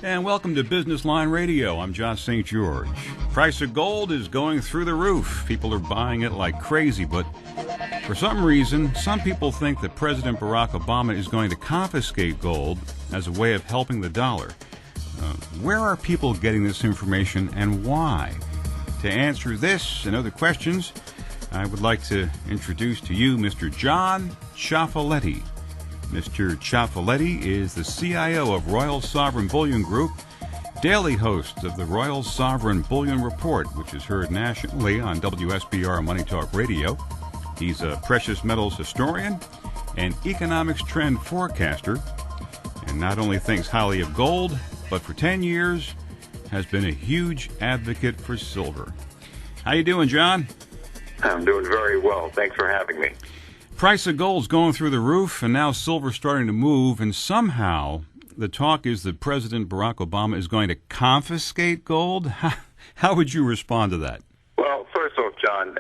And welcome to Business Line Radio. I'm Josh St. George. Price of gold is going through the roof. People are buying it like crazy, but for some reason, some people think that President Barack Obama is going to confiscate gold as a way of helping the dollar. Where are people getting this information and why? To answer this and other questions, I would like to introduce to you Mr. John Cioffoletti. Mr. Cioffoletti is the CIO of Royal Sovereign Bullion Group, daily host of the Royal Sovereign Bullion Report, which is heard nationally on WSBR Money Talk Radio. He's a precious metals historian and economics trend forecaster, and not only thinks highly of gold, but for 10 years has been a huge advocate for silver. How you doing, John? I'm doing very well. Thanks for having me. Price of gold's going through the roof, and now silver's starting to move, and somehow the talk is that President Barack Obama is going to confiscate gold. How would you respond to that? Well, first off, John,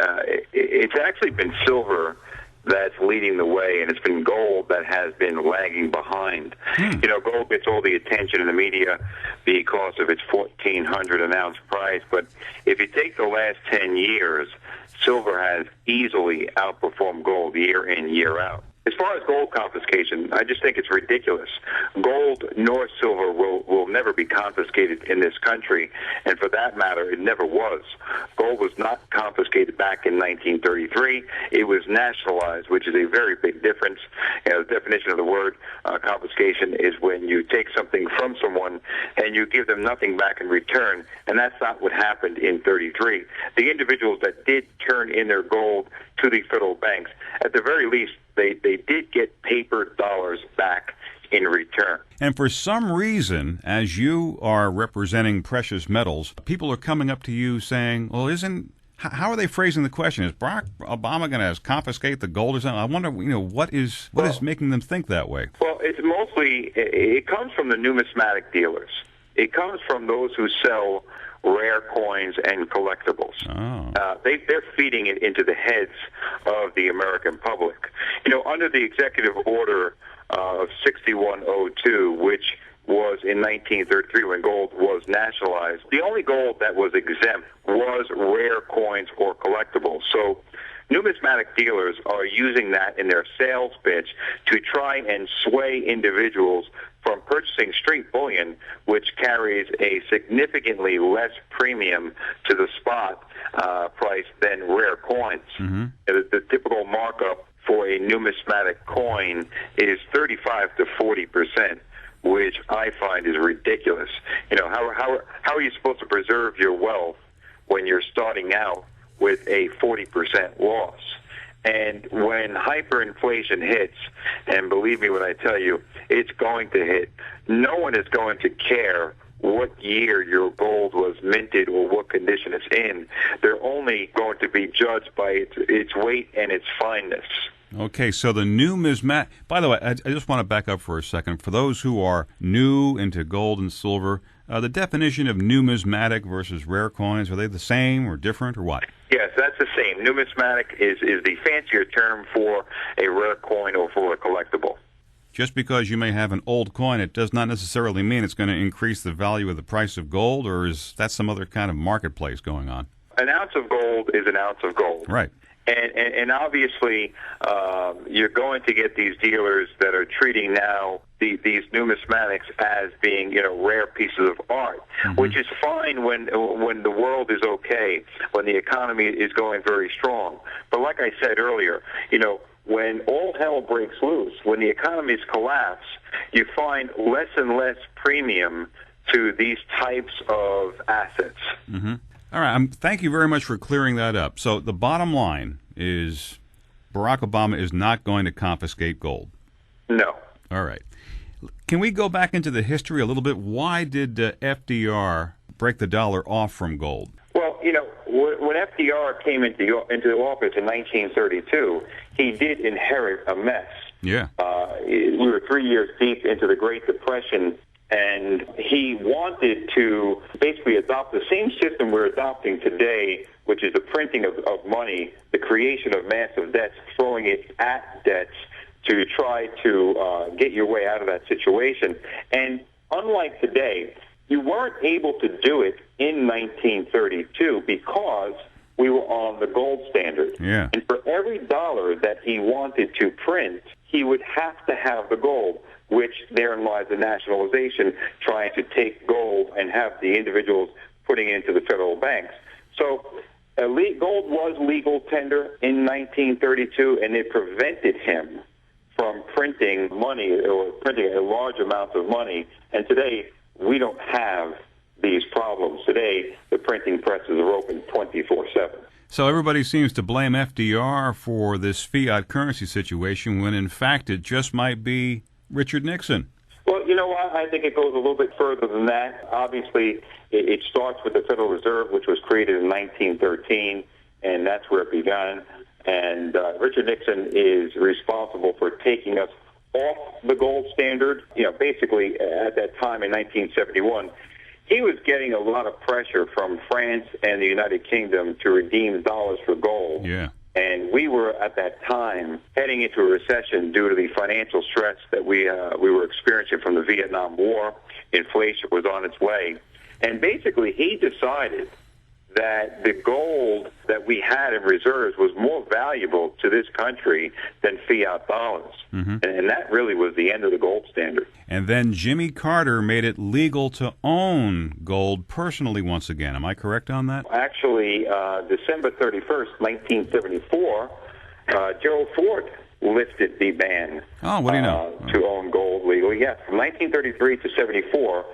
it's actually been silver that's leading the way, and it's been gold that has been lagging behind. You know, gold gets all the attention in the media because of its $1,400 an ounce price, but if you take the last 10 years, silver has easily outperformed gold year in, year out. As far as gold confiscation, I just think it's ridiculous. Gold nor silver will never be confiscated in this country, and for that matter, it never was. Gold was not confiscated back in 1933. It was nationalized, which is a very big difference. You know, the definition of the word confiscation is when you take something from someone and you give them nothing back in return, and that's not what happened in 33. The individuals that did turn in their gold to the federal banks, at the very least, they did get paper dollars back in return. And for some reason, as you are representing precious metals, people are coming up to you saying, well, how are they phrasing the question? Is Barack Obama going to confiscate the gold or something? I wonder, what is making them think that way? Well, it comes from the numismatic dealers. It comes from those who sell rare coins and collectibles. They're feeding it into the heads of the American public. You know, under the executive order of 6102, which was in 1933 when gold was nationalized, the only gold that was exempt was rare coins or collectibles. So numismatic dealers are using that in their sales pitch to try and sway individuals from purchasing street bullion, which carries a significantly less premium to the spot price than rare coins. Mm-hmm. The typical markup for a numismatic coin is 35 to 40%, which I find is ridiculous. You know, how are you supposed to preserve your wealth when you're starting out with a 40% loss? And when hyperinflation hits, and believe me when I tell you, it's going to hit, no one is going to care what year your gold was minted or what condition it's in. They're only going to be judged by its weight and its fineness. Okay, so the numismatic... By the way, I just want to back up for a second. For those who are new into gold and silver, the definition of numismatic versus rare coins, are they the same or different or what? Yes, that's the same. Numismatic is the fancier term for a rare coin or for a collectible. Just because you may have an old coin, it does not necessarily mean it's going to increase the value of the price of gold, or is that some other kind of marketplace going on? An ounce of gold is an ounce of gold. Right. And obviously, you're going to get these dealers that are treating now these numismatics as being, rare pieces of art, mm-hmm. which is fine when the world is okay, when the economy is going very strong. But like I said earlier, when all hell breaks loose, when the economies collapse, you find less and less premium to these types of assets. Mm-hmm. All right. Thank you very much for clearing that up. So the bottom line is Barack Obama is not going to confiscate gold. No. All right. Can we go back into the history a little bit? Why did FDR break the dollar off from gold? Well, when FDR came into office in 1932, he did inherit a mess. Yeah. We were 3 years deep into the Great Depression, and he wanted to basically adopt the same system we're adopting today, which is the printing of money, the creation of massive debts, throwing it at debts to try to get your way out of that situation. And unlike today, You weren't able to do it in 1932 because we were on the gold standard. Yeah. And for every dollar that he wanted to print, he would have to have the gold, which therein lies the nationalization, trying to take gold and have the individuals putting it into the federal banks. So gold was legal tender in 1932, and it prevented him from printing money or printing a large amount of money. And today, we don't have these problems. Today, the printing presses are open 24/7. So everybody seems to blame FDR for this fiat currency situation when, in fact, it just might be Richard Nixon. Well, you know what? I think it goes a little bit further than that. Obviously, it starts with the Federal Reserve, which was created in 1913, and that's where it began. And Richard Nixon is responsible for taking us off the gold standard. You know, basically, at that time in 1971, he was getting a lot of pressure from France and the United Kingdom to redeem dollars for gold. Yeah. And we were, at that time, heading into a recession due to the financial stress that we were experiencing from the Vietnam War. Inflation was on its way. And basically, he decided that the gold that we had in reserves was more valuable to this country than fiat dollars. Mm-hmm. And that really was the end of the gold standard. And then Jimmy Carter made it legal to own gold personally once again. Am I correct on that? Actually, December 31st, 1974, Gerald Ford lifted the ban what do you know? To own gold legally. Yes, from 1933 to 74,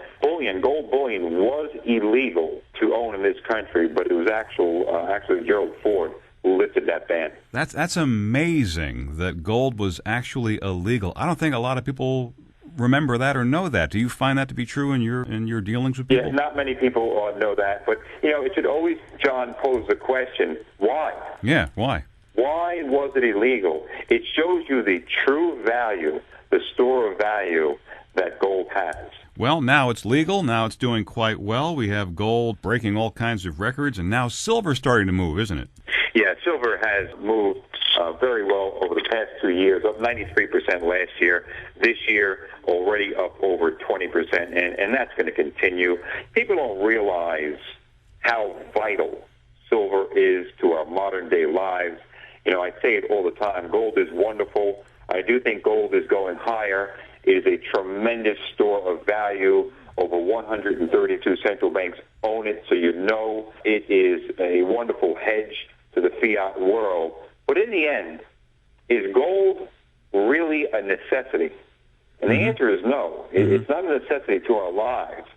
gold bullion was illegal to own in this country, but it was actually Gerald Ford who lifted that ban. That's amazing that gold was actually illegal. I don't think a lot of people remember that or know that. Do you find that to be true in your dealings with people? Yeah, not many people know that, but it should always, John, pose the question: why? Yeah, why? Why was it illegal? It shows you the true value, the store of value that gold has. Well, now it's legal. Now it's doing quite well. We have gold breaking all kinds of records, and now silver's starting to move, isn't it? Yeah, silver has moved very well over the past 2 years, up 93% last year. This year, already up over 20%, and that's going to continue. People don't realize how vital silver is to our modern-day lives. I say it all the time. Gold is wonderful. I do think gold is going higher. It is a tremendous store of value. Over 132 central banks own it, so it is a wonderful hedge to the fiat world. But in the end, is gold really a necessity? And the answer is no. It's not a necessity to our lives.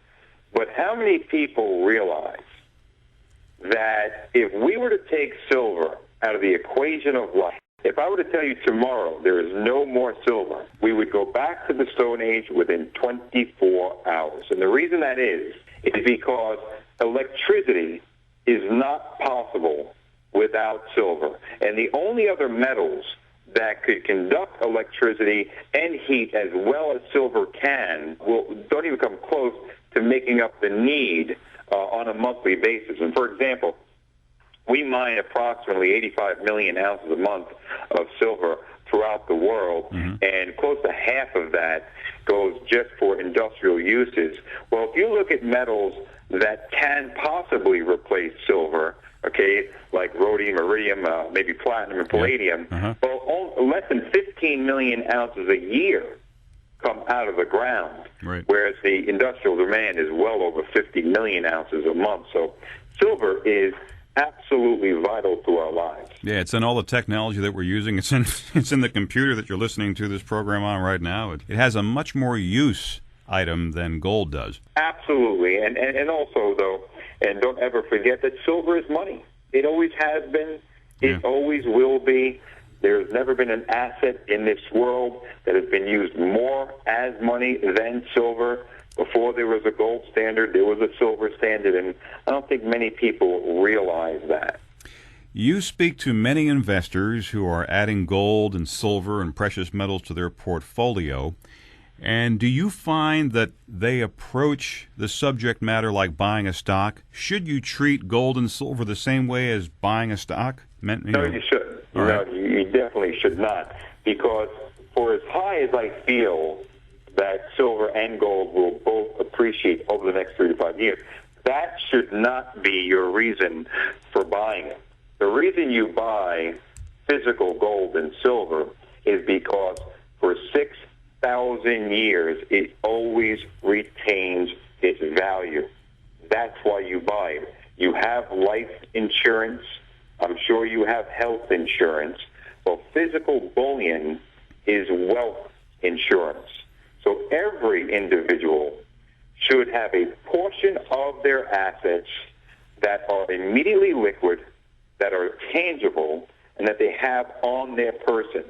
But how many people realize that if we were to take silver out of the equation of life, if I were to tell you tomorrow there is no more silver, we would go back to the Stone Age within 24 hours. And the reason that is because electricity is not possible without silver. And the only other metals that could conduct electricity and heat as well as silver can don't even come close to making up the need on a monthly basis. And for example, we mine approximately 85 million ounces a month of silver throughout the world, and close to half of that goes just for industrial uses. Well, if you look at metals that can possibly replace silver, okay, like rhodium, iridium, maybe platinum and palladium, well, less than 15 million ounces a year come out of the ground, whereas the industrial demand is well over 50 million ounces a month. So silver is absolutely vital to our lives. Yeah, it's in all the technology that we're using. It's in the computer that you're listening to this program on right now. It has a much more use item than gold does. Absolutely. And also, though, and don't ever forget that silver is money. It always has been. It always will be. There's never been an asset in this world that has been used more as money than silver. Before there was a gold standard, there was a silver standard, and I don't think many people realize that. You speak to many investors who are adding gold and silver and precious metals to their portfolio, and do you find that they approach the subject matter like buying a stock? Should you treat gold and silver the same way as buying a stock? No, you shouldn't. No, you definitely should not, because for as high as I feel that silver and gold will both appreciate appreciate over the next 3 to 5 years. That should not be your reason for buying it. The reason you buy physical gold and silver is because for 6,000 years, it always retains its value. That's why you buy it. You have life insurance. I'm sure you have health insurance. Well, physical bullion is wealth insurance. So every individual should have a portion of their assets that are immediately liquid, that are tangible, and that they have on their person.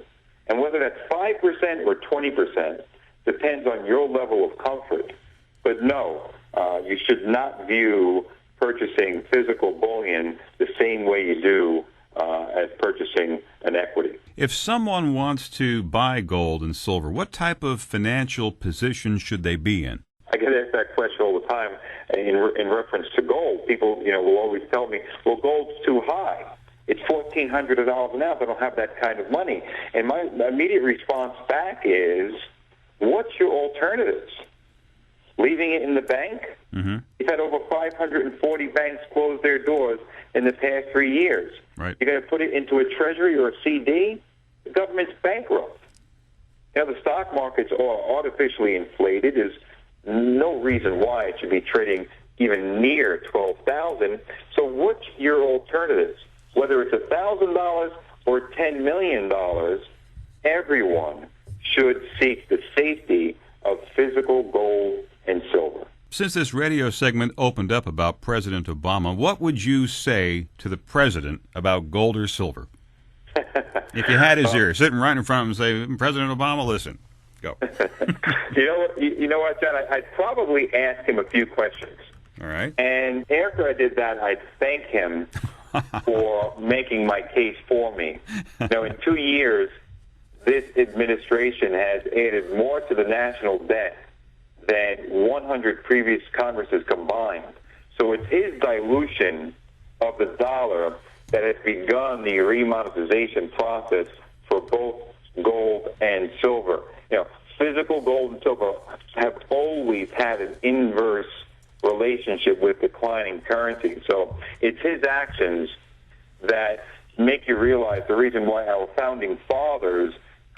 And whether that's 5% or 20% depends on your level of comfort. But no, you should not view purchasing physical bullion the same way you do as purchasing an equity. If someone wants to buy gold and silver, what type of financial position should they be in? I get asked that question all the time in reference to gold. People, will always tell me, well, gold's too high. It's $1,400 an ounce. I don't have that kind of money. And my immediate response back is, what's your alternatives? Leaving it in the bank? Mm-hmm. You've had over 540 banks close their doors in the past 3 years. Right. You're going to put it into a treasury or a CD? The government's bankrupt. The stock markets are artificially inflated. There's no reason why it should be trading even near 12,000. So what's your alternatives? Whether it's $1,000 or $10 million, everyone should seek the safety of physical gold and silver. Since this radio segment opened up about President Obama, what would you say to the president about gold or silver? If you had his ear, sitting right in front of him and say, President Obama, listen, go. You know what, John? I'd probably ask him a few questions. All right. And after I did that, I'd thank him for making my case for me. In 2 years, this administration has added more to the national debt than 100 previous Congresses combined. So it's his dilution of the dollar that has begun the remonetization process for both gold and silver. Physical gold and silver have always had an inverse relationship with declining currency. So it's his actions that make you realize the reason why our founding fathers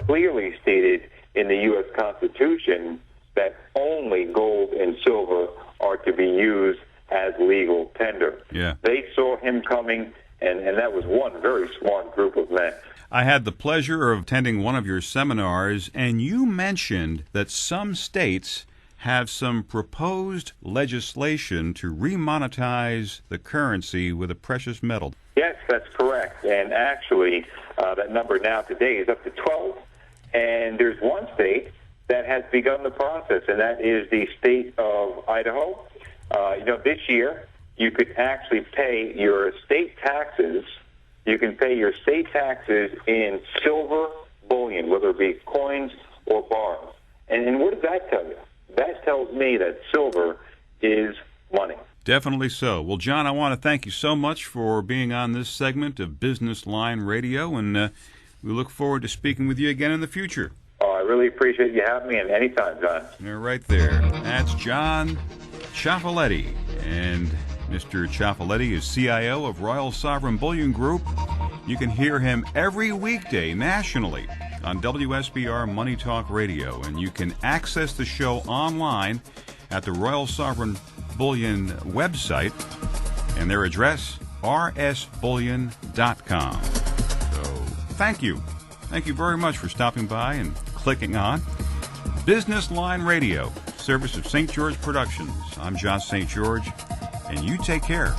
clearly stated in the U.S. Constitution that only gold and silver are to be used as legal tender. Yeah. They saw him coming, and that was one very smart group of men. I had the pleasure of attending one of your seminars, and you mentioned that some states have some proposed legislation to remonetize the currency with a precious metal. Yes, that's correct. And actually, that number now today is up to 12. And there's one state that has begun the process, and that is the state of Idaho. This year, you could actually pay your state taxes. You can pay your state taxes in silver bullion, whether it be coins or bars. And what does that tell you? That tells me that silver is money. Definitely so. Well, John, I want to thank you so much for being on this segment of Business Line Radio, and we look forward to speaking with you again in the future. Oh, I really appreciate you having me, and anytime, John. You're right there. That's John Cioffoletti, and Mr. Cioffoletti is CIO of Royal Sovereign Bullion Group. You can hear him every weekday nationally on WSBR Money Talk Radio, and you can access the show online at the Royal Sovereign Bullion website, and their address, rsbullion.com. So thank you. Thank you very much for stopping by and clicking on Business Line Radio, service of St. George Productions. I'm John St. George, and you take care.